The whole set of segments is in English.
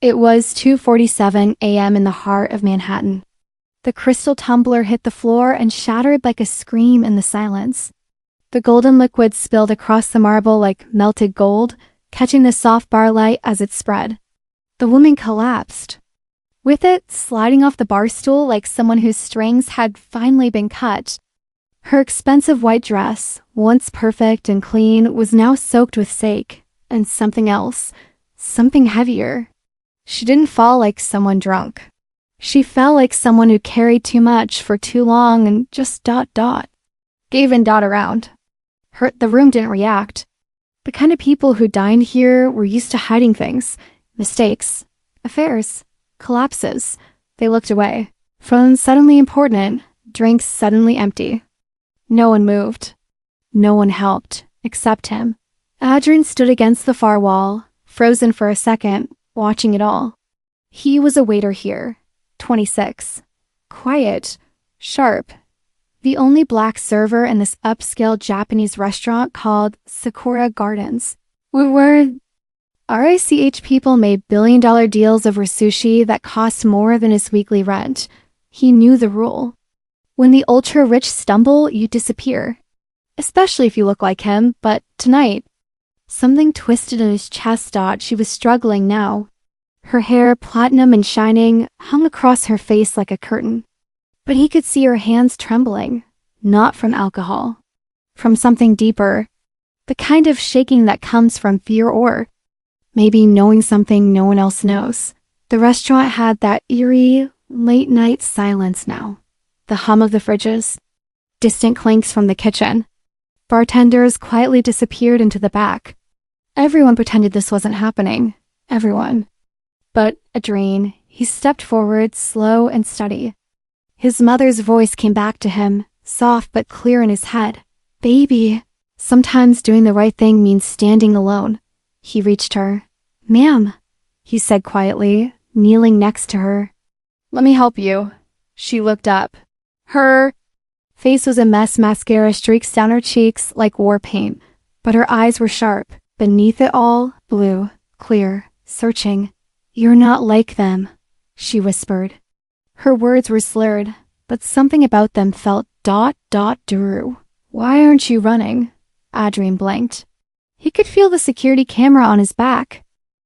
It was 2:47 a.m. in the heart of Manhattan. The crystal tumbler hit the floor and shattered like a scream in the silence. The golden liquid spilled across the marble like melted gold, catching the soft bar light as it spread. The woman collapsed. With it, sliding off the bar stool like someone whose strings had finally been cut. Her expensive white dress, once perfect and clean, was now soaked with sake, and something else, something heavier. She didn't fall like someone drunk. She fell like someone who carried too much for too long and just ... Gave and around. The room didn't react. The kind of people who dined here were used to hiding things, mistakes, affairs, collapses. They looked away. Phones suddenly important, drinks suddenly empty. No one moved. No one helped, except him. Adrian stood against the far wall, frozen for a second, watching it all. He was a waiter here, 26. Quiet, sharp. The only black server in this upscale Japanese restaurant called Sakura Gardens. RICH people made billion-dollar deals over sushi that cost more than his weekly rent. He knew the rule. When the ultra-rich stumble, you disappear. Especially if you look like him, but tonight, something twisted in his chest. She was struggling now. Her hair, platinum and shining, hung across her face like a curtain. But he could see her hands trembling, not from alcohol, from something deeper, the kind of shaking that comes from fear or maybe knowing something no one else knows. The restaurant had that eerie, late-night silence now. The hum of the fridges, distant clinks from the kitchen. Bartenders quietly disappeared into the back. Everyone pretended this wasn't happening. Everyone. But Adrien, he stepped forward, slow and steady. His mother's voice came back to him, soft but clear in his head. Baby. Sometimes doing the right thing means standing alone. He reached her. Ma'am, he said quietly, kneeling next to her. Let me help you. She looked up. Her face was a mess. Mascara streaks down her cheeks like war paint, but her eyes were sharp. Beneath it all, blue, clear, searching. You're not like them, she whispered. Her words were slurred, but something about them felt ... Drew. Why aren't you running? Adrien blinked. He could feel the security camera on his back.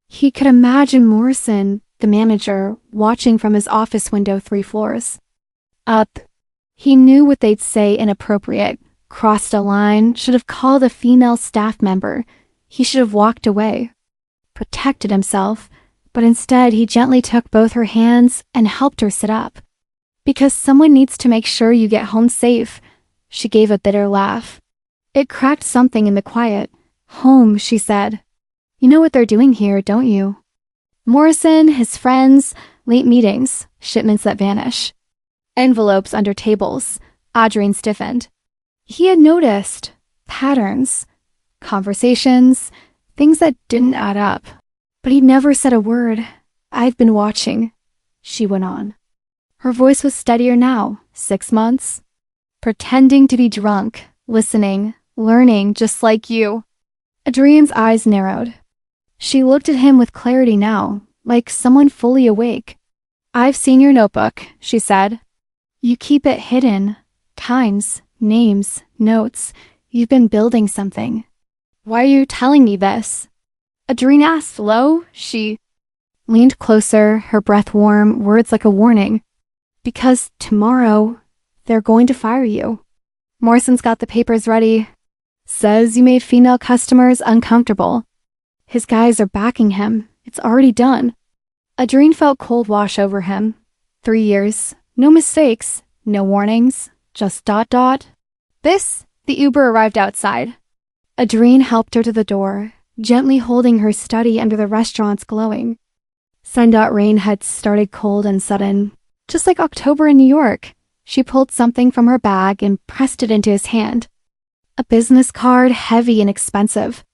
He could imagine Morrison, the manager, watching from his office window 3 floors. Up. He knew what they'd say inappropriate, crossed a line, should have called a female staff member. He should have walked away, protected himself, but instead he gently took both her hands and helped her sit up. Because someone needs to make sure you get home safe. She gave a bitter laugh. It cracked something in the quiet. Home, she said. You know what they're doing here, don't you? Morrison, his friends, late meetings, shipments that vanish. Envelopes under tables. Adrien stiffened. He had noticed patterns, conversations, things that didn't add up. But he never said a word. I've been watching, she went on. Her voice was steadier now. 6 months. Pretending to be drunk, listening, learning just like you. Adrien's eyes narrowed. She looked at him with clarity now, like someone fully awake. I've seen your notebook, she said. You keep it hidden. Times, names, notes. You've been building something. Why are you telling me this? Adrien asked low. She leaned closer, her breath warm, words like a warning. Because tomorrow, they're going to fire you. Morrison's got the papers ready. Says you made female customers uncomfortable. His guys are backing him. It's already done. Adrien felt cold wash over him. 3 years. No mistakes. No warnings. Just ... The Uber arrived outside. Adrien helped her to the door, gently holding her steady under the restaurant's glowing. Sun. Rain had started cold and sudden. Just like October in New York. She pulled something from her bag and pressed it into his hand. A business card, heavy and expensive.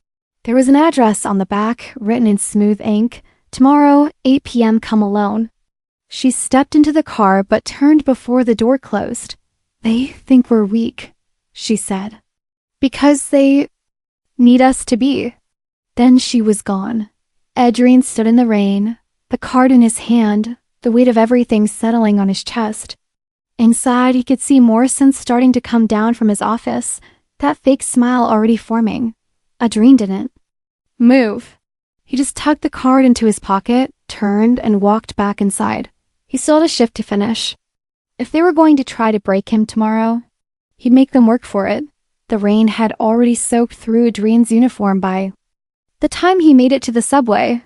There was an address on the back, written in smooth ink. Tomorrow, 8 p.m. come alone. She stepped into the car but turned before the door closed. They think we're weak, she said. Because they need us to be. Then she was gone. Adrien stood in the rain, the card in his hand, the weight of everything settling on his chest. Inside, he could see Morrison starting to come down from his office, that fake smile already forming. Adrien didn't move. He just tucked the card into his pocket, turned, and walked back inside. He still had a shift to finish. If they were going to try to break him tomorrow, he'd make them work for it. The rain had already soaked through Adrien's uniform by the time he made it to the subway.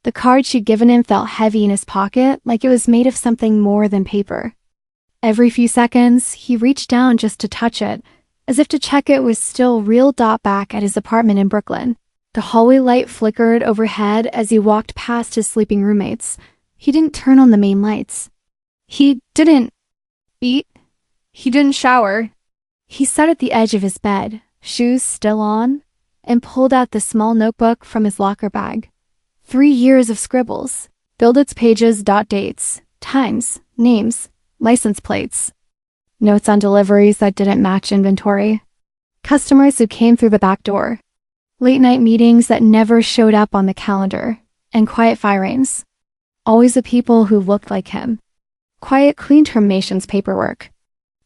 The card she'd given him felt heavy in his pocket, like it was made of something more than paper. Every few seconds, he reached down just to touch it, as if to check it was still real. Back at his apartment in Brooklyn, the hallway light flickered overhead as he walked past his sleeping roommates. He didn't turn on the main lights. He didn't eat. He didn't shower. He sat at the edge of his bed, shoes still on, and pulled out the small notebook from his locker bag. 3 years of scribbles, filled its pages. Dates, times, names, license plates. Notes on deliveries that didn't match inventory. Customers who came through the back door. Late-night meetings that never showed up on the calendar. And quiet firings. Always the people who looked like him. Quiet, clean terminations paperwork.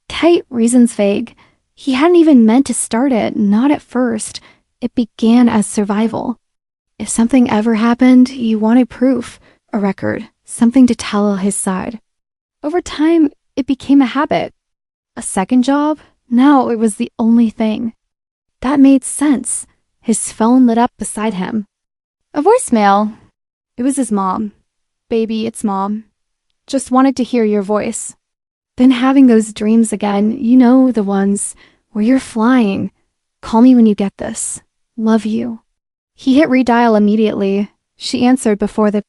Tight, reasons vague. He hadn't even meant to start it, not at first. It began as survival. If something ever happened, he wanted proof, a record, something to tell his side. Over time, it became a habit. A second job? Now it was the only thing. That made sense. His phone lit up beside him. A voicemail. It was his mom. Baby, it's Mom. Just wanted to hear your voice. Then having those dreams again, you know, the ones where you're flying. Call me when you get this. Love you. He hit redial immediately. She answered before the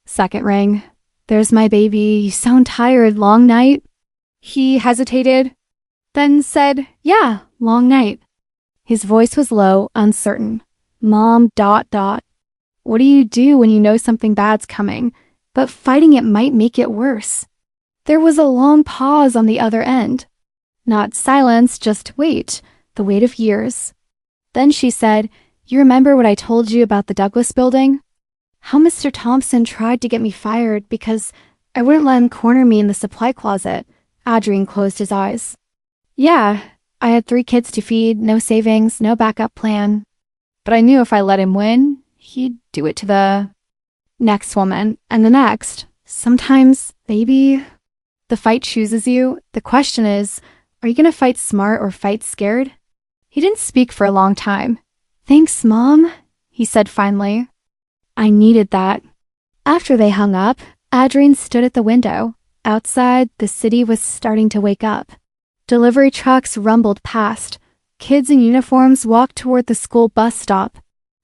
second rang. There's my baby. You sound tired. Long night? He hesitated, then said, yeah, long night. His voice was low, uncertain. Mom, ... What do you do when you know something bad's coming, but fighting it might make it worse? There was a long pause on the other end. Not silence, just wait, the weight of years. Then she said, you remember what I told you about the Douglas building? How Mr. Thompson tried to get me fired because I wouldn't let him corner me in the supply closet. Adrien closed his eyes. Yeah, I had 3 kids to feed, no savings, no backup plan. But I knew if I let him win, he'd do it to the next woman and the next. Sometimes, baby, the fight chooses you. The question is, are you going to fight smart or fight scared? He didn't speak for a long time. Thanks, Mom, he said finally. I needed that. After they hung up, Adrien stood at the window. Outside, the city was starting to wake up. Delivery trucks rumbled past. Kids in uniforms walked toward the school bus stop.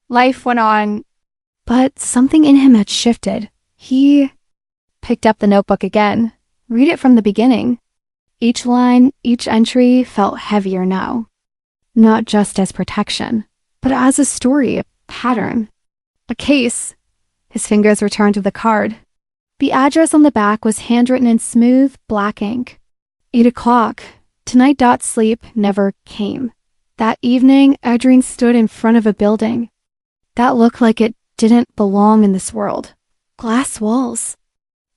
Life went on. But something in him had shifted. He picked up the notebook again. Read it from the beginning. Each line, each entry felt heavier now. Not just as protection, but as a story, a pattern. A case. His fingers returned to the card. The address on the back was handwritten in smooth, black ink. 8 o'clock. Tonight. Sleep never came. That evening, Adrien stood in front of a building that looked like it didn't belong in this world. Glass walls.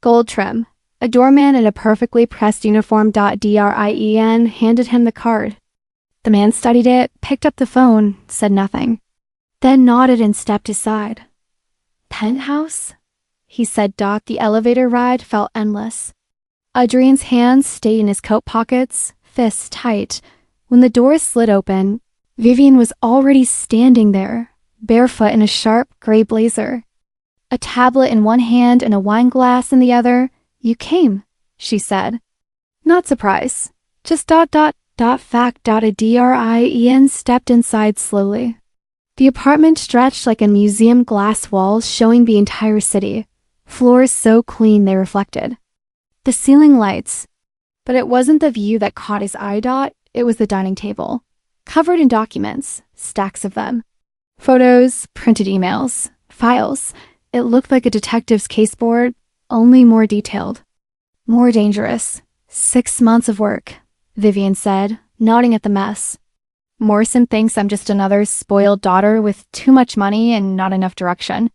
Gold trim. A doorman in a perfectly pressed uniform. Drien handed him the card. The man studied it, picked up the phone, said nothing, then nodded and stepped aside. Penthouse? He said. The elevator ride felt endless. Adrien's hands stayed in his coat pockets, fists tight. When the door slid open, Vivian was already standing there, barefoot in a sharp gray blazer. A tablet in one hand and a wine glass in the other. You came, she said. Not surprised. Just ... fact. Drien stepped inside slowly. The apartment stretched like a museum, glass walls showing the entire city. Floors so clean they reflected. The ceiling lights. But it wasn't the view that caught his eye. It was the dining table. Covered in documents, stacks of them. Photos, printed emails, files. It looked like a detective's caseboard, only more detailed. More dangerous. 6 months of work, Vivian said, nodding at the mess. Morrison thinks I'm just another spoiled daughter with too much money and not enough direction.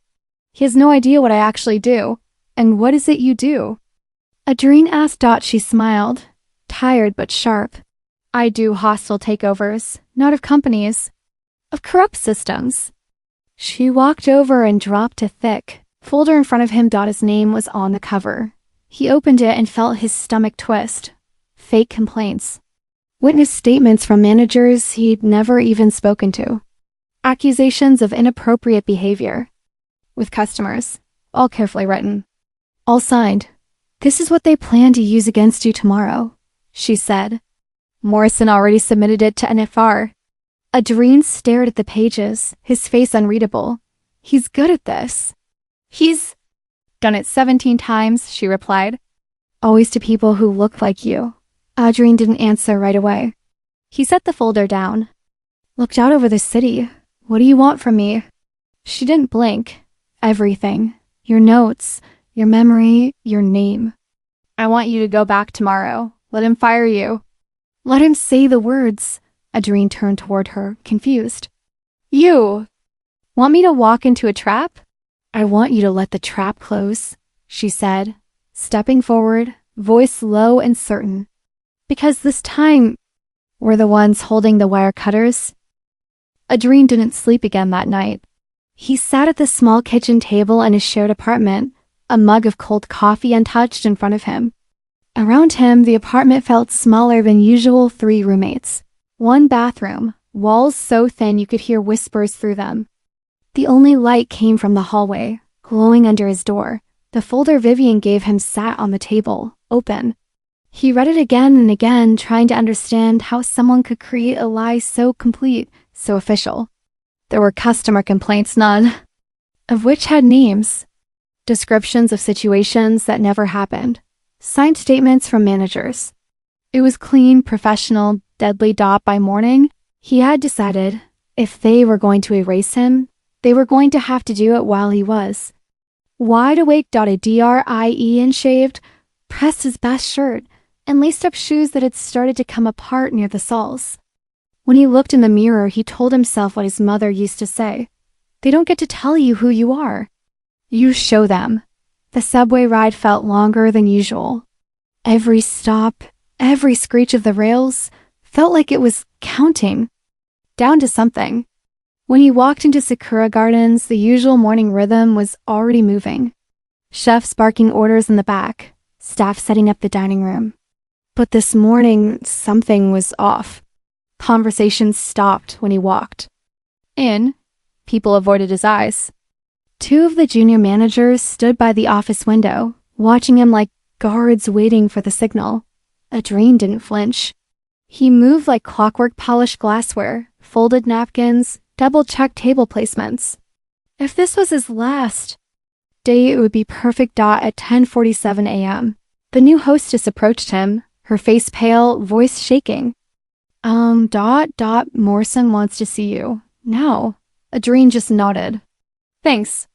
He has no idea what I actually do. And what is it you do? Adrien asked. She smiled, tired but sharp. I do hostile takeovers, not of companies, of corrupt systems. She walked over and dropped a thick folder in front of him. His name was on the cover. He opened it and felt his stomach twist. Fake complaints. Witness statements from managers he'd never even spoken to. Accusations of inappropriate behavior with customers, all carefully written. All signed. This is what they plan to use against you tomorrow, she said. Morrison already submitted it to NFR. Adrien stared at the pages, his face unreadable. He's good at this. He's done it 17 times, she replied. Always to people who look like you. Adrien didn't answer right away. He set the folder down. Looked out over the city. What do you want from me? She didn't blink. Everything. Your notes, your memory, your name. I want you to go back tomorrow. Let him fire you. Let him say the words. Adrien turned toward her, confused. You want me to walk into a trap? I want you to let the trap close, she said, stepping forward, voice low and certain. Because this time, we're the ones holding the wire cutters. Adrien didn't sleep again that night. He sat at the small kitchen table in his shared apartment, a mug of cold coffee untouched in front of him. Around him, the apartment felt smaller than usual. 3 roommates. 1 bathroom, walls so thin you could hear whispers through them. The only light came from the hallway, glowing under his door. The folder Vivian gave him sat on the table, open. He read it again and again, trying to understand how someone could create a lie so complete, so official. There were customer complaints, none of which had names. Descriptions of situations that never happened. Signed statements from managers. It was clean, professional, deadly. By morning, he had decided if they were going to erase him, they were going to have to do it while he was. Wide awake. A DRIE and shaved, pressed his best shirt, and laced up shoes that had started to come apart near the soles. When he looked in the mirror, he told himself what his mother used to say. They don't get to tell you who you are. You show them. The subway ride felt longer than usual. Every stop, every screech of the rails felt like it was counting down to something. When he walked into Sakura Gardens, the usual morning rhythm was already moving. Chefs barking orders in the back, staff setting up the dining room. But this morning, something was off. Conversations stopped when he walked in. People avoided his eyes. 2 of the junior managers stood by the office window, watching him like guards waiting for the signal. Adrien didn't flinch. He moved like clockwork, polished glassware, folded napkins, double-checked table placements. If this was his last day, it would be perfect. At 10:47 a.m., the new hostess approached him, her face pale, voice shaking. Morrison wants to see you. Now. Adrien just nodded. Thanks.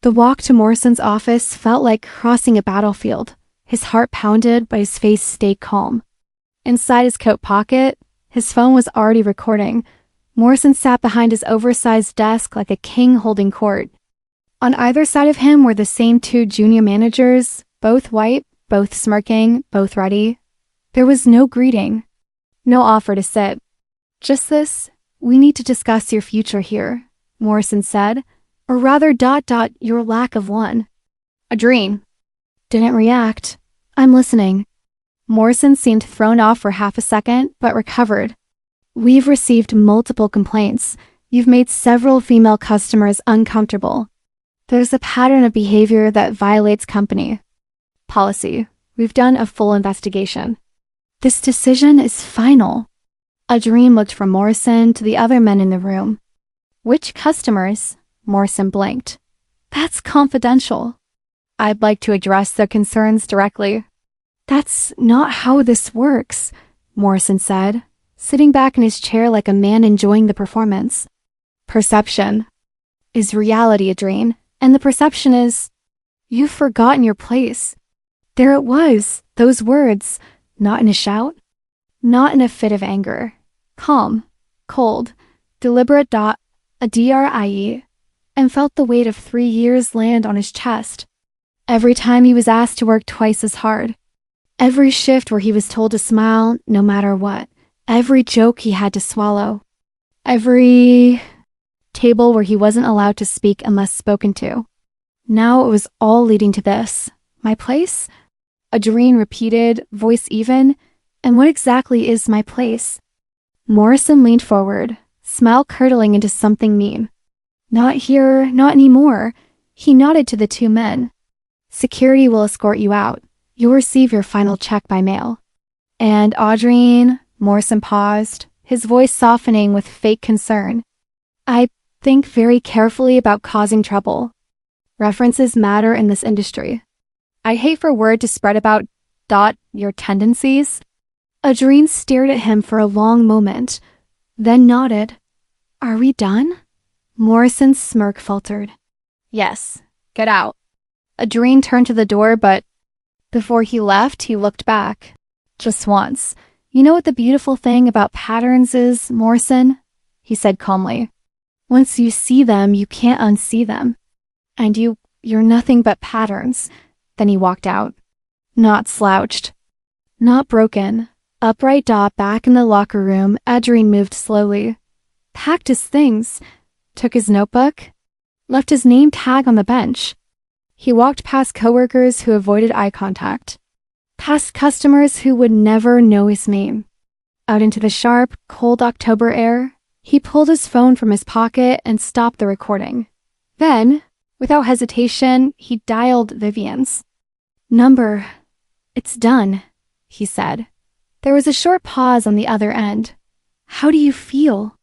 The walk to Morrison's office felt like crossing a battlefield. His heart pounded, but his face stayed calm. Inside his coat pocket, his phone was already recording. Morrison sat behind his oversized desk like a king holding court. On either side of him were the same 2 junior managers, both white, both smirking, both ready. There was no greeting, no offer to sit. Just this, we need to discuss your future here, Morrison said, or rather your lack of one. Adrien didn't react. I'm listening. Morrison seemed thrown off for half a second, but recovered. We've received multiple complaints. You've made several female customers uncomfortable. There's a pattern of behavior that violates company policy. We've done a full investigation. This decision is final. Adrien looked from Morrison to the other men in the room. Which customers? Morrison blinked. That's confidential. I'd like to address their concerns directly. That's not how this works, Morrison said, sitting back in his chair like a man enjoying the performance. Perception is reality, Adrien, and the perception is, you've forgotten your place. There it was, those words, not in a shout, not in a fit of anger. Calm, cold, deliberate. A DRIE, and felt the weight of 3 years land on his chest. Every time he was asked to work twice as hard. Every shift where he was told to smile no matter what. Every joke he had to swallow. Every table where he wasn't allowed to speak unless spoken to. Now it was all leading to this. My place? Adrien repeated, voice even. And what exactly is my place? Morrison leaned forward, smile curdling into something mean. Not here, not anymore. He nodded to the two men. Security will escort you out. You'll receive your final check by mail. And Adrien, Morrison paused, his voice softening with fake concern. I think very carefully about causing trouble. References matter in this industry. I hate for word to spread about your tendencies. Adrien stared at him for a long moment, then nodded. Are we done? Morrison's smirk faltered. Yes, get out. Adrien turned to the door, but before he left, he looked back. Just once. You know what the beautiful thing about patterns is, Morrison? He said calmly. Once you see them, you can't unsee them. And you're nothing but patterns. Then he walked out. Not slouched. Not broken. Upright back in the locker room, Adrien moved slowly. Packed his things. Took his notebook. Left his name tag on the bench. He walked past coworkers who avoided eye contact. Past customers who would never know his name. Out into the sharp, cold October air, he pulled his phone from his pocket and stopped the recording. Then, without hesitation, he dialed Vivian's number. It's done, he said. There was a short pause on the other end. How do you feel?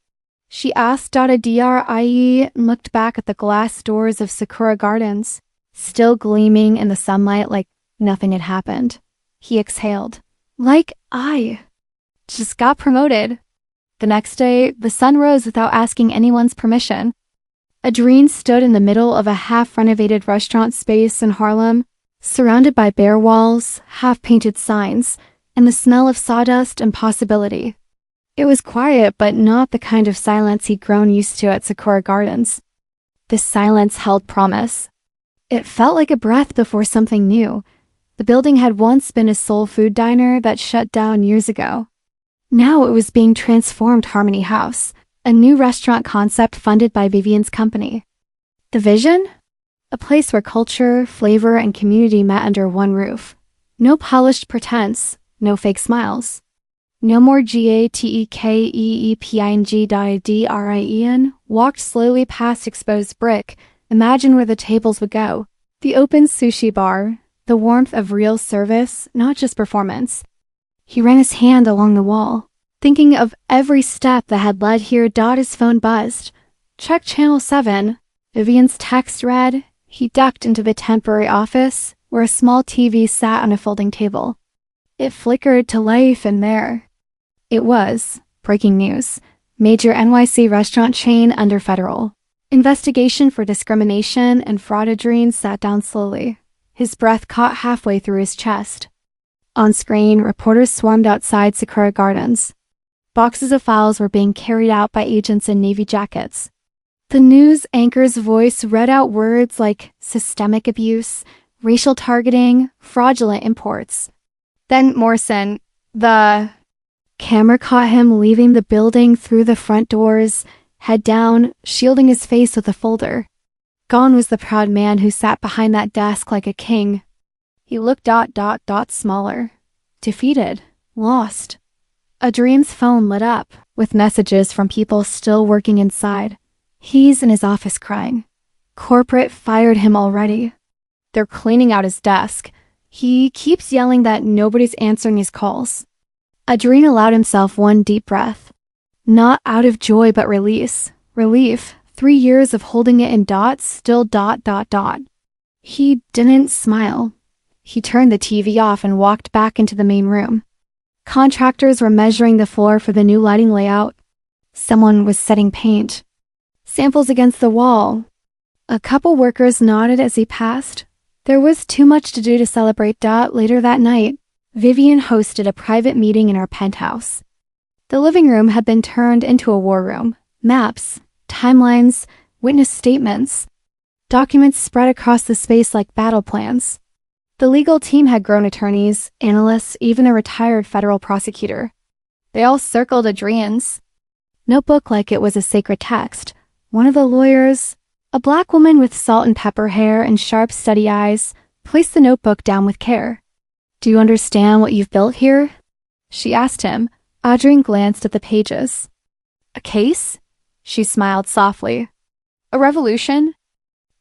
She asked .ie and looked back at the glass doors of Sakura Gardens, still gleaming in the sunlight like nothing had happened. He exhaled. Like I just got promoted. The next day, the sun rose without asking anyone's permission. Adrien stood in the middle of a half-renovated restaurant space in Harlem, surrounded by bare walls, half-painted signs, and the smell of sawdust and possibility. It was quiet, but not the kind of silence he'd grown used to at Sakura Gardens. This silence held promise. It felt like a breath before something new. The building had once been a soul food diner that shut down years ago. Now it was being transformed Harmony House, a new restaurant concept funded by Vivian's company. The vision? A place where culture, flavor, and community met under one roof. No polished pretense, no fake smiles. No more GATEKEEPING.DRIEN walked slowly past exposed brick. Imagine where the tables would go. The open sushi bar, the warmth of real service, not just performance. He ran his hand along the wall, thinking of every step that had led here. His phone buzzed. Check channel 7. Vivian's text read. He ducked into the temporary office, where a small TV sat on a folding table. It flickered to life, and there it was. Breaking news. Major NYC restaurant chain under federal investigation for discrimination and fraud. Adrien sat down slowly, his breath caught halfway through his chest. On screen, reporters swarmed outside Sakura Gardens. Boxes of files were being carried out by agents in navy jackets. The news anchor's voice read out words like systemic abuse, racial targeting, fraudulent imports. Then Morrison, the camera caught him leaving the building through the front doors, head down, shielding his face with a folder. Gone was the proud man who sat behind that desk like a king. He looked smaller. Defeated. Lost. Adrien's phone lit up, with messages from people still working inside. He's in his office crying. Corporate fired him already. They're cleaning out his desk. He keeps yelling that nobody's answering his calls. Adrien allowed himself one deep breath. Not out of joy, but release. Relief. 3 years of holding it in dots, still ... He didn't smile. He turned the TV off and walked back into the main room. Contractors were measuring the floor for the new lighting layout. Someone was setting paint. Samples against the wall. A couple workers nodded as he passed. There was too much to do to celebrate. Later that night, Vivian hosted a private meeting in our penthouse. The living room had been turned into a war room. Maps, timelines, witness statements. Documents spread across the space like battle plans. The legal team had grown attorneys, analysts, even a retired federal prosecutor. They all circled Adrian's notebook like it was a sacred text. One of the lawyers, a black woman with salt and pepper hair and sharp, steady eyes, placed the notebook down with care. "Do you understand what you've built here?" she asked him. Adrian glanced at the pages. "A case?" She smiled softly. "A revolution?"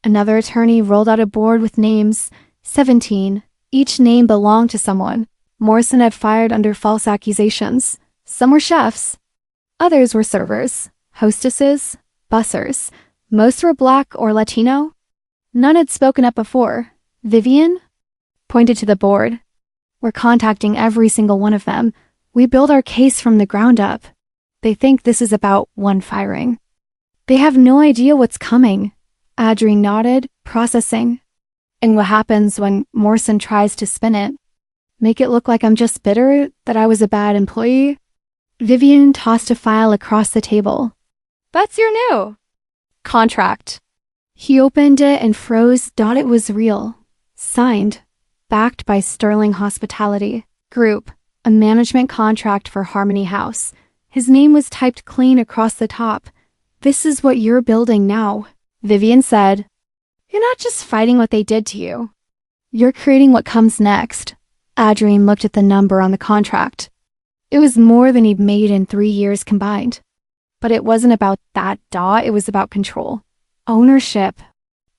Another attorney rolled out a board with names, 17. Each name belonged to someone. Morrison had fired under false accusations. Some were chefs. Others were servers, hostesses, bussers. Most were black or Latino. None had spoken up before. Vivian pointed to the board. "We're contacting every single one of them. We build our case from the ground up. They think this is about one firing. They have no idea what's coming." Adrian nodded, processing. "And what happens when Morrison tries to spin it? Make it look like I'm just bitter, that I was a bad employee?" Vivian tossed a file across the table. "That's your new contract." He opened it and froze, thought it was real. Signed, backed by Sterling Hospitality Group, a management contract for Harmony House. His name was typed clean across the top. "This is what you're building now," Vivian said. "You're not just fighting what they did to you. You're creating what comes next." Adrian looked at the number on the contract. It was more than he'd made in 3 years combined. But it wasn't about that dot, it was about control, ownership,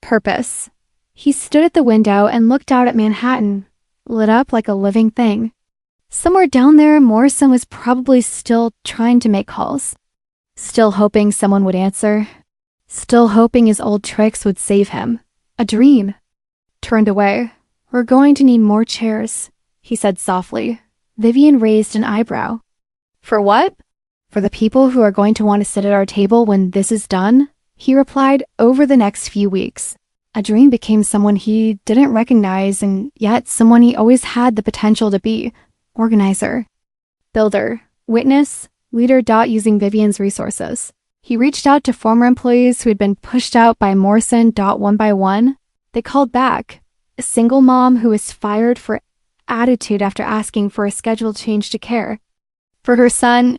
purpose. He stood at the window and looked out at Manhattan, lit up like a living thing. Somewhere down there, Morrison was probably still trying to make calls. Still hoping someone would answer. Still hoping his old tricks would save him. A dream. Turned away. "We're going to need more chairs," he said softly. Vivian raised an eyebrow. "For what?" "For the people who are going to want to sit at our table when this is done," he replied. "Over the next few weeks." Adrian became someone he didn't recognize, and yet someone he always had the potential to be. Organizer, builder, witness, leader. Using Vivian's resources, he reached out to former employees who had been pushed out by Morrison. One by one, they called back. A single mom who was fired for attitude after asking for a schedule change to care for her son.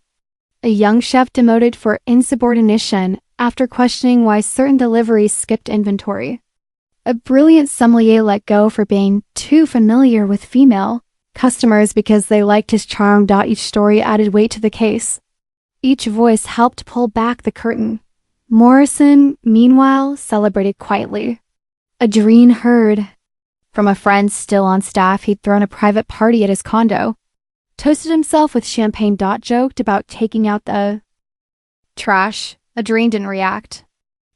A young chef demoted for insubordination after questioning why certain deliveries skipped inventory. A brilliant sommelier let go for being too familiar with female customers because they liked his charm. Each story added weight to the case. Each voice helped pull back the curtain. Morrison, meanwhile, celebrated quietly. Adrian heard from a friend still on staff he'd thrown a private party at his condo. Toasted himself with champagne. Joked about taking out the trash. Adrian didn't react.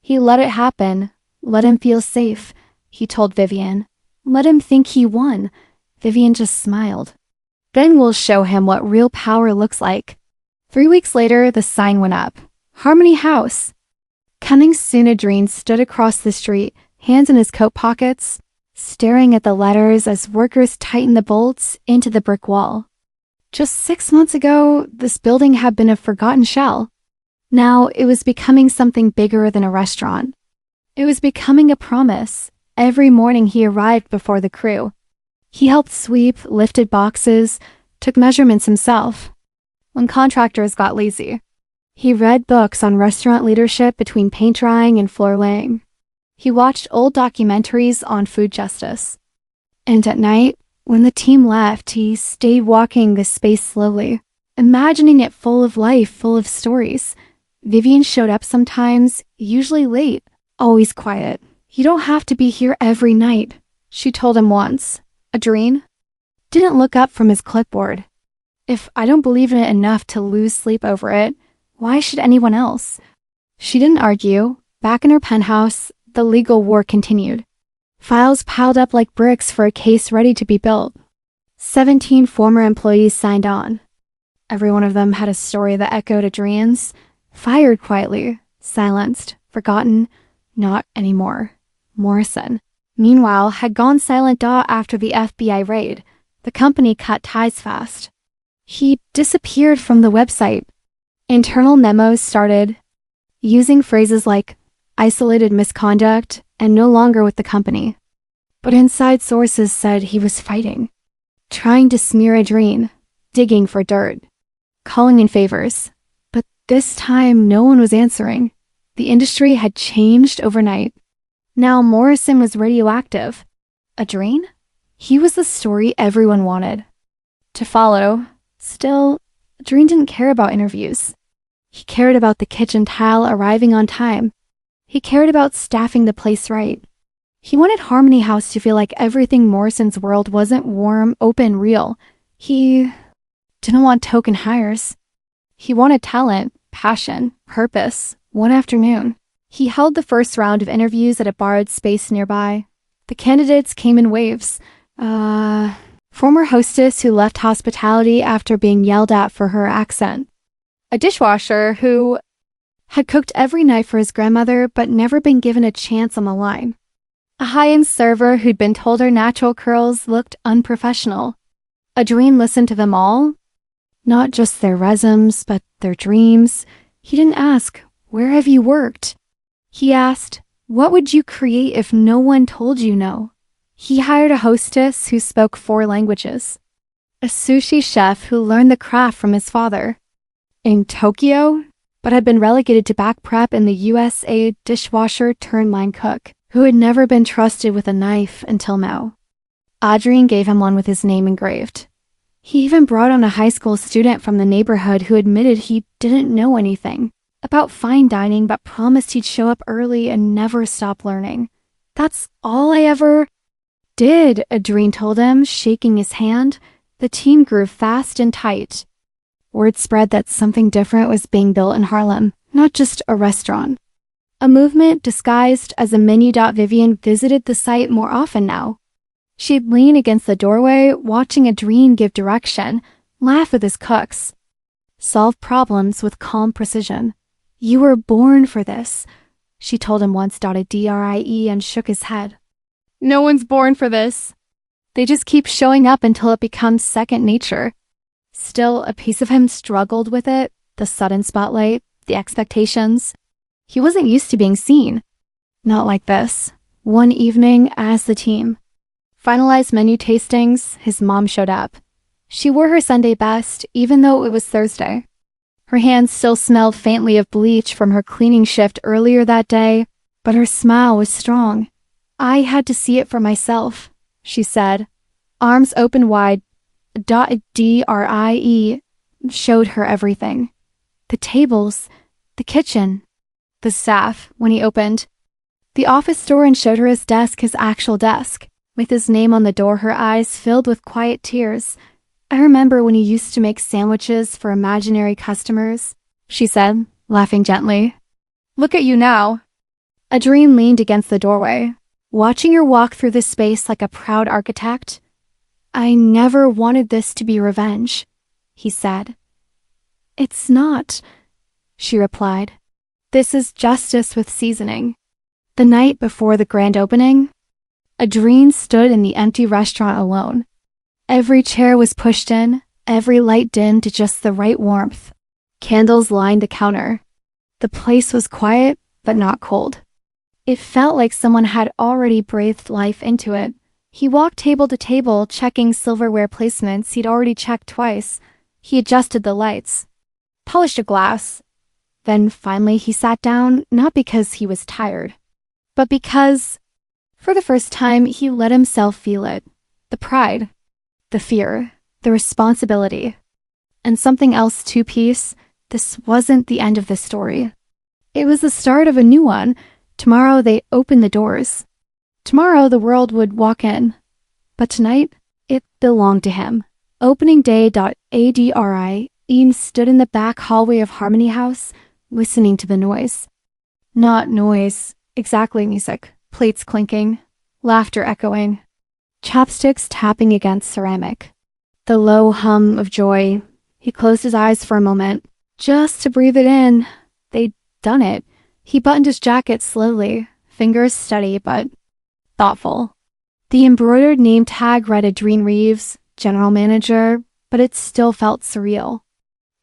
He let it happen. Let him feel safe, he told Vivian. Let him think he won. Vivian just smiled. Then we'll show him what real power looks like. 3 weeks later, the sign went up. Harmony House. Coming soon, Adrian stood across the street, hands in his coat pockets, staring at the letters as workers tightened the bolts into the brick wall. Just 6 months ago, this building had been a forgotten shell. Now it was becoming something bigger than a restaurant. It was becoming a promise. Every morning he arrived before the crew. He helped sweep, lifted boxes, took measurements himself. When contractors got lazy, he read books on restaurant leadership between paint drying and floor laying. He watched old documentaries on food justice. And at night, when the team left, he stayed walking the space slowly, imagining it full of life, full of stories. Vivian showed up sometimes, usually late, always quiet. You don't have to be here every night, she told him once. Adrian didn't look up from his clipboard. If I don't believe in it enough to lose sleep over it, why should anyone else? She didn't argue. Back in her penthouse, the legal war continued. Files piled up like bricks for a case ready to be built. 17 former employees signed on. Every one of them had a story that echoed Adrian's. Fired quietly, silenced, forgotten, not anymore. Morrison, meanwhile, had gone silent after the FBI raid. The company cut ties fast. He disappeared from the website. Internal memos started using phrases like isolated misconduct, and no longer with the company. But inside sources said he was fighting, trying to smear Adrien, digging for dirt, calling in favors. But this time, no one was answering. The industry had changed overnight. Now Morrison was radioactive. Adrien? He was the story everyone wanted to follow. Still, Adrien didn't care about interviews. He cared about the kitchen tile arriving on time. He cared about staffing the place right. He wanted Harmony House to feel like everything Morrison's world wasn't warm, open, real. He didn't want token hires. He wanted talent, passion, purpose. One afternoon, he held the first round of interviews at a borrowed space nearby. The candidates came in waves. Former hostess who left hospitality after being yelled at for her accent. A dishwasher who had cooked every night for his grandmother but never been given a chance on the line. A high-end server who'd been told her natural curls looked unprofessional. Adrien listened to them all. Not just their resumes, but their dreams. He didn't ask, "Where have you worked?" He asked, "What would you create if no one told you no?" He hired a hostess who spoke 4 languages. A sushi chef who learned the craft from his father. In Tokyo, but had been relegated to back prep in the USA dishwasher turned line cook, who had never been trusted with a knife until now. Adrien gave him one with his name engraved. He even brought on a high school student from the neighborhood who admitted he didn't know anything about fine dining but promised he'd show up early and never stop learning. "That's all I ever did," Adrien told him, shaking his hand. The team grew fast and tight. Word spread that something different was being built in Harlem, not just a restaurant. A movement disguised as a menu. Vivian visited the site more often now. She'd lean against the doorway, watching Adrien give direction, laugh with his cooks, solve problems with calm precision. "You were born for this," she told him once. DRIE and shook his head. "No one's born for this. They just keep showing up until it becomes second nature." Still, a piece of him struggled with it, the sudden spotlight, the expectations. He wasn't used to being seen. Not like this. One evening, as the team finalized menu tastings, his mom showed up. She wore her Sunday best, even though it was Thursday. Her hands still smelled faintly of bleach from her cleaning shift earlier that day, but her smile was strong. "I had to see it for myself," she said. Arms open wide, DRIE showed her everything. The tables, the kitchen, the staff. When he opened the office door and showed her his desk, his actual desk, with his name on the door, her eyes filled with quiet tears. "I remember when you used to make sandwiches for imaginary customers," she said, laughing gently. "Look at you now." Adrien leaned against the doorway, watching her walk through the space like a proud architect. "I never wanted this to be revenge," he said. "It's not," she replied. "This is justice with seasoning." The night before the grand opening, Adrien stood in the empty restaurant alone. Every chair was pushed in, every light dimmed to just the right warmth. Candles lined the counter. The place was quiet, but not cold. It felt like someone had already breathed life into it. He walked table to table, checking silverware placements he'd already checked twice. He adjusted the lights, polished a glass. Then finally he sat down, not because he was tired, but because, for the first time, he let himself feel it. The pride, the fear, the responsibility, and something else too. Peace. This wasn't the end of the story. It was the start of a new one. Tomorrow they opened the doors. Tomorrow the world would walk in. But tonight, it belonged to him. Opening day. ADRI. Ian stood in the back hallway of Harmony House, listening to the noise. Not noise, exactly music. Plates clinking, laughter echoing, chopsticks tapping against ceramic. The low hum of joy. He closed his eyes for a moment, just to breathe it in. They'd done it. He buttoned his jacket slowly, fingers steady but thoughtful. The embroidered name tag read Adrien Reeves, general manager, but it still felt surreal.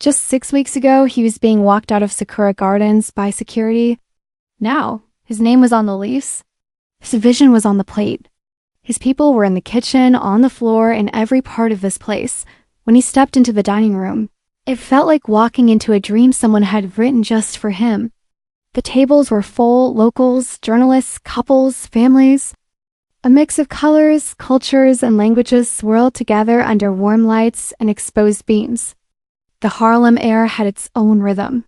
Just 6 weeks ago, he was being walked out of Sakura Gardens by security. Now, his name was on the lease. His vision was on the plate. His people were in the kitchen, on the floor, in every part of this place. When he stepped into the dining room, it felt like walking into a dream someone had written just for him. The tables were full, locals, journalists, couples, families. A mix of colors, cultures, and languages swirled together under warm lights and exposed beams. The Harlem air had its own rhythm.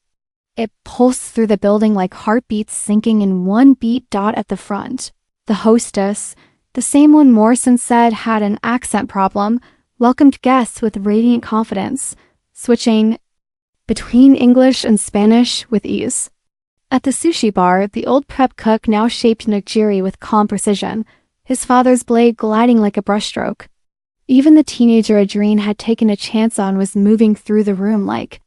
It pulsed through the building like heartbeats sinking in one beat dot at the front. The hostess, the same one Morrison said had an accent problem, welcomed guests with radiant confidence, switching between English and Spanish with ease. At the sushi bar, the old prep cook now shaped nigiri with calm precision, his father's blade gliding like a brushstroke. Even the teenager Adrien had taken a chance on was moving through the room like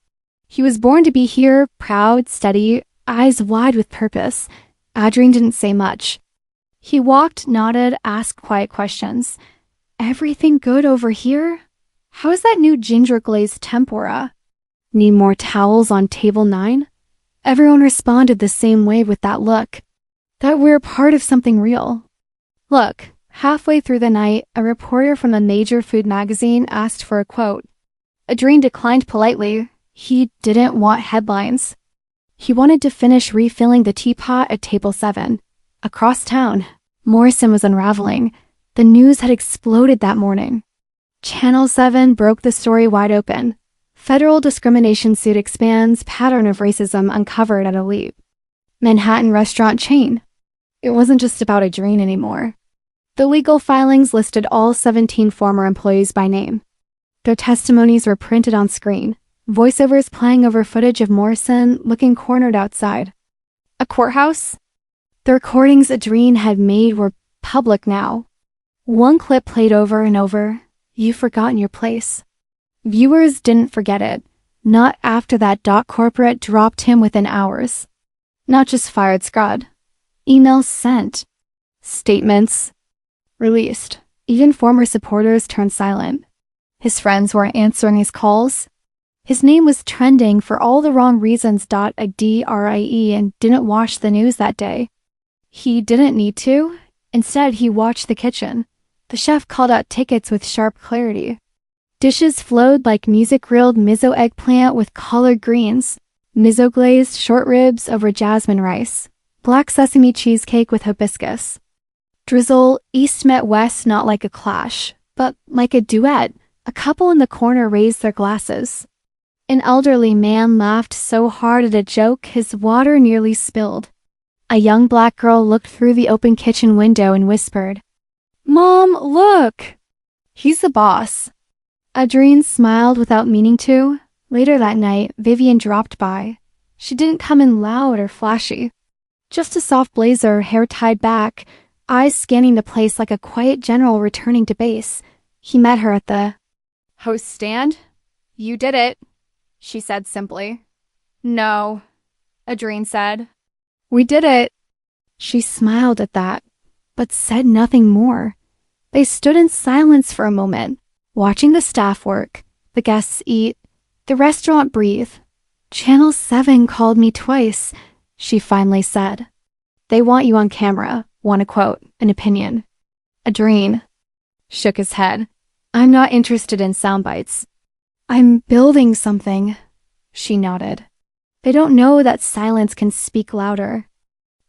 he was born to be here, proud, steady, eyes wide with purpose. Adrien didn't say much. He walked, nodded, asked quiet questions. Everything good over here? How's that new ginger glazed tempura? Need more towels on table 9? Everyone responded the same way with that look. That we're part of something real. Look, halfway through the night, a reporter from a major food magazine asked for a quote. Adrien declined politely. He didn't want headlines. He wanted to finish refilling the teapot at table 7. Across town, Morrison was unraveling. The news had exploded that morning. Channel 7 broke the story wide open. Federal discrimination suit expands, pattern of racism uncovered at Elite. Manhattan restaurant chain. It wasn't just about Adrien anymore. The legal filings listed all 17 former employees by name. Their testimonies were printed on screen, voiceovers playing over footage of Morrison looking cornered outside. A courthouse? The recordings Adrien had made were public now. One clip played over and over. You've forgotten your place. Viewers didn't forget it. Not after that corporate dropped him within hours. Not just fired Scrod. Emails sent. Statements released. Even former supporters turned silent. His friends weren't answering his calls. His name was trending for all the wrong reasons. A DRIE and didn't watch the news that day. He didn't need to. Instead, he watched the kitchen. The chef called out tickets with sharp clarity. Dishes flowed like music-reeled miso eggplant with collard greens, miso-glazed short ribs over jasmine rice, black sesame cheesecake with hibiscus. Drizzle, east met west not like a clash, but like a duet. A couple in the corner raised their glasses. An elderly man laughed so hard at a joke his water nearly spilled. A young black girl looked through the open kitchen window and whispered, "Mom, look!" He's the boss. Adrien smiled without meaning to. Later that night, Vivian dropped by. She didn't come in loud or flashy. Just a soft blazer, hair tied back, eyes scanning the place like a quiet general returning to base. He met her at the host stand. "You did it," she said simply. "No," Adrien said. "We did it." She smiled at that, but said nothing more. They stood in silence for a moment, watching the staff work, the guests eat, the restaurant breathe. "Channel 7 called me twice," she finally said. "They want you on camera," want a quote, an opinion. Adrien shook his head. "I'm not interested in sound bites." "I'm building something," she nodded. They don't know that silence can speak louder.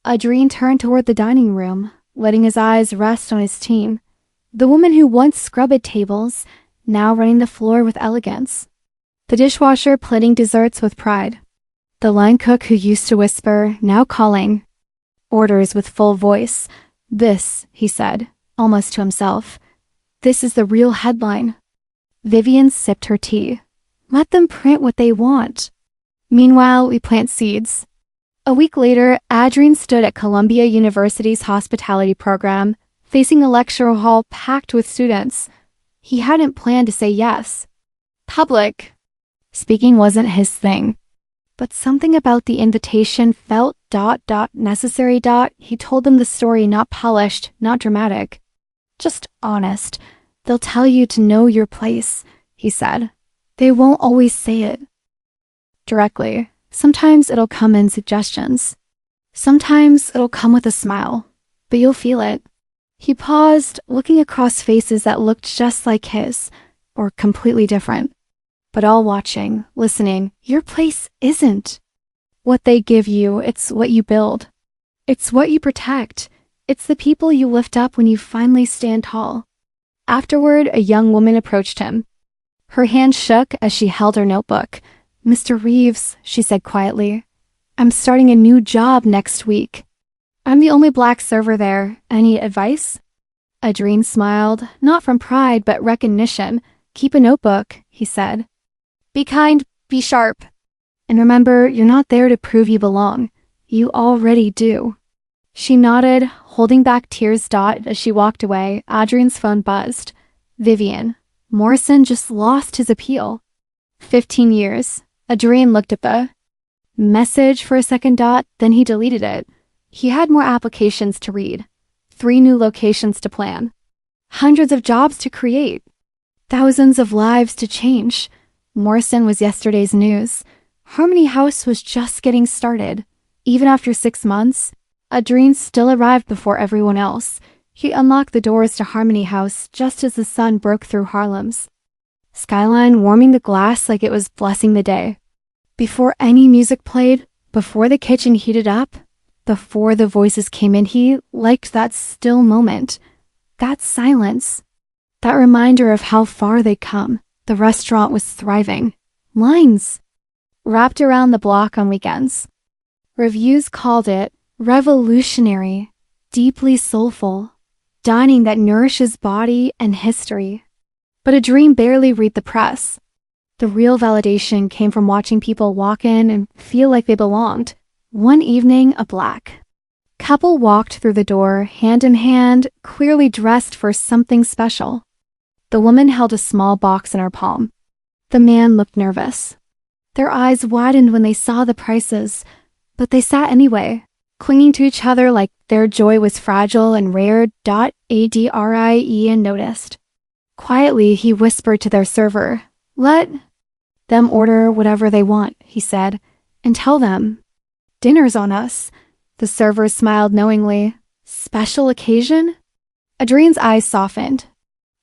Adrien turned toward the dining room, letting his eyes rest on his team. The woman who once scrubbed tables, now running the floor with elegance. The dishwasher plating desserts with pride. The line cook who used to whisper, now calling. Orders with full voice. "This," he said, almost to himself. "This is the real headline." Vivian sipped her tea. Let them print what they want. Meanwhile, we plant seeds. A week later, Adrien stood at Columbia University's hospitality program, facing a lecture hall packed with students. He hadn't planned to say yes. Public speaking wasn't his thing. But something about the invitation felt necessary. He told them the story, not polished, not dramatic. Just honest. "They'll tell you to know your place," he said. "They won't always say it directly. Sometimes it'll come in suggestions. Sometimes it'll come with a smile. but you'll feel it. He paused, looking across faces that looked just like his, or completely different. But all watching, listening. Your place isn't what they give you, it's what you build. It's what you protect. It's the people you lift up when you finally stand tall. Afterward, a young woman approached him. Her hand shook as she held her notebook. "Mr. Reeves," she said quietly, "I'm starting a new job next week. I'm the only black server there. Any advice?" Adrien smiled, not from pride but recognition. "Keep a notebook," he said. "Be kind, be sharp. And remember, you're not there to prove you belong. You already do." She nodded, holding back tears. As she walked away, Adrien's phone buzzed. Vivian. Morrison just lost his appeal. 15 years. Adrien looked at the message for a second. Then he deleted it. He had more applications to read. 3 new locations to plan. Hundreds of jobs to create. Thousands of lives to change. Morrison was yesterday's news. Harmony House was just getting started. Even after 6 months, Adrien still arrived before everyone else. He unlocked the doors to Harmony House just as the sun broke through Harlem's skyline, warming the glass like it was blessing the day. Before any music played, before the kitchen heated up, before the voices came in, he liked that still moment, that silence, that reminder of how far they'd come. The restaurant was thriving. Lines wrapped around the block on weekends. Reviews called it revolutionary, deeply soulful, dining that nourishes body and history. But Adrien barely read the press. The real validation came from watching people walk in and feel like they belonged. One evening, a black couple walked through the door, hand in hand, clearly dressed for something special. The woman held a small box in her palm. The man looked nervous. Their eyes widened when they saw the prices, but they sat anyway, clinging to each other like their joy was fragile and rare. Adrien noticed. Quietly, he whispered to their server, "Let them order whatever they want," he said, "and tell them, dinner's on us." The server smiled knowingly. "Special occasion?" Adrien's eyes softened.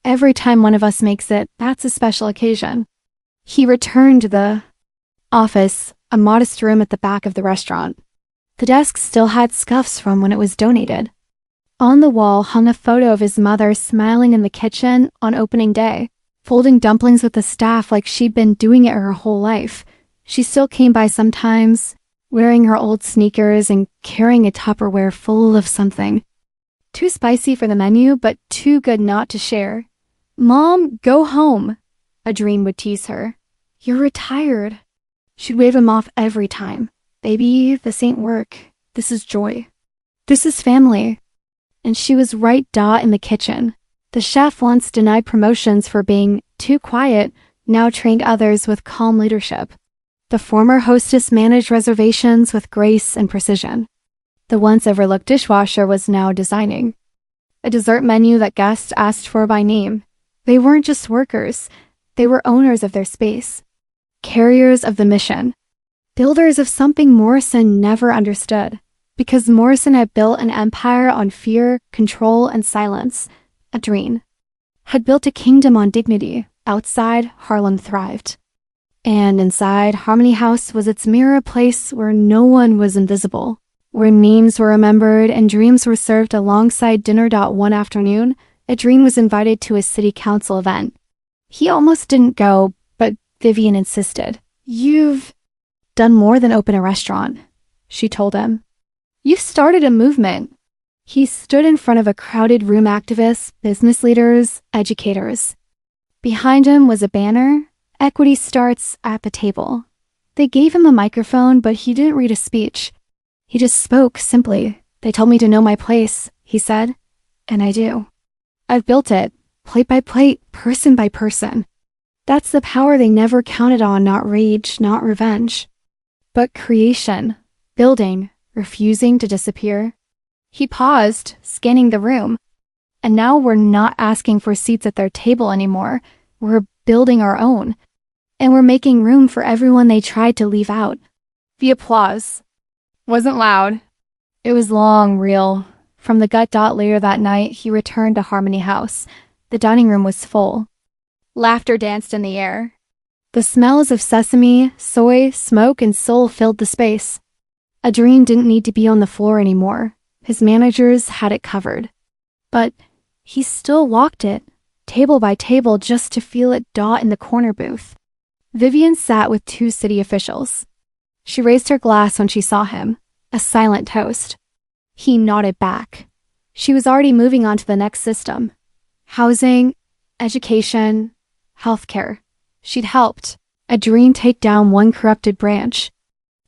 "Every time one of us makes it, that's a special occasion." He returned to the office, a modest room at the back of the restaurant. The desk still had scuffs from when it was donated. On the wall hung a photo of his mother smiling in the kitchen on opening day, folding dumplings with the staff like she'd been doing it her whole life. She still came by sometimes, wearing her old sneakers and carrying a Tupperware full of something. Too spicy for the menu, but too good not to share. "Mom, go home," Adrien would tease her. "You're retired." She'd wave him off every time. "Baby, this ain't work. This is joy. This is family." And she was right in the kitchen. The chef once denied promotions for being too quiet, now trained others with calm leadership. The former hostess managed reservations with grace and precision. The once overlooked dishwasher was now designing a dessert menu that guests asked for by name. They weren't just workers. They were owners of their space, carriers of the mission, builders of something Morrison never understood. Because Morrison had built an empire on fear, control, and silence, Adrien had built a kingdom on dignity. Outside, Harlem thrived. And inside, Harmony House was its mirror, a place where no one was invisible, where names were remembered and dreams were served alongside dinner. One afternoon, Adrien was invited to a city council event. He almost didn't go, but Vivian insisted. "You've done more than open a restaurant," she told him. "You started a movement." He stood in front of a crowded room, activists, business leaders, educators. Behind him was a banner, "Equity starts at the table." They gave him a microphone, but he didn't read a speech. He just spoke simply. "They told me to know my place," he said, "and I do. I've built it, plate by plate, person by person." That's the power they never counted on, not rage, not revenge, but creation, building, refusing to disappear. He paused, scanning the room. "And now we're not asking for seats at their table anymore. We're building our own. And we're making room for everyone they tried to leave out." The applause wasn't loud. It was long, real, From the gut. Later that night, he returned to Harmony House. The dining room was full. Laughter danced in the air. The smells of sesame, soy, smoke, and soul filled the space. Adrien didn't need to be on the floor anymore. His managers had it covered. But he still walked it, table by table, just to feel it. In the corner booth, Vivian sat with two city officials. She raised her glass when she saw him, a silent toast. He nodded back. She was already moving on to the next system. Housing, education, healthcare. She'd helped Adrien take down one corrupted branch.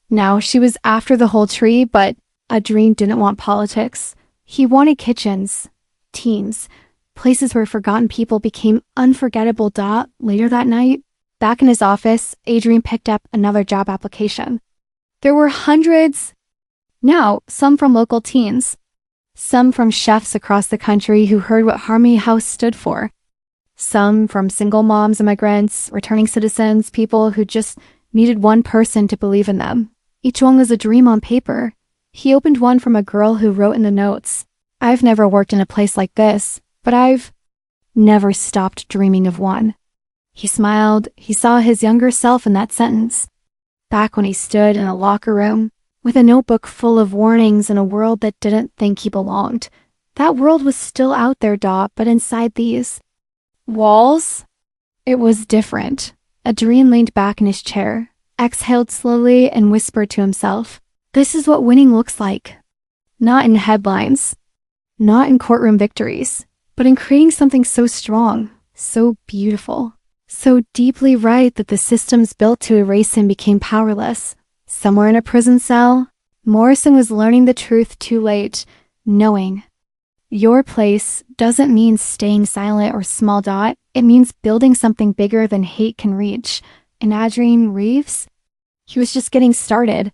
Now she was after the whole tree, but Adrien didn't want politics. He wanted kitchens, teams, places where forgotten people became unforgettable. Later that night, back in his office, Adrien picked up another job application. There were hundreds. Now, some from local teens, some from chefs across the country who heard what Harmony House stood for, some from single moms, immigrants, returning citizens, people who just needed one person to believe in them. Each one was a dream on paper. He opened one from a girl who wrote in the notes, "I've never worked in a place like this, but I've never stopped dreaming of one." He smiled. He saw his younger self in that sentence. Back when he stood in a locker room, with a notebook full of warnings in a world that didn't think he belonged. That world was still out there, but inside these walls, it was different. Adrien leaned back in his chair, exhaled slowly, and whispered to himself, "This is what winning looks like. Not in headlines, not in courtroom victories, but in creating something so strong, so beautiful, so deeply right that the systems built to erase him became powerless." Somewhere in a prison cell, Morrison was learning the truth too late, knowing your place doesn't mean staying silent or small. It means building something bigger than hate can reach. And Adrien Reeves, he was just getting started.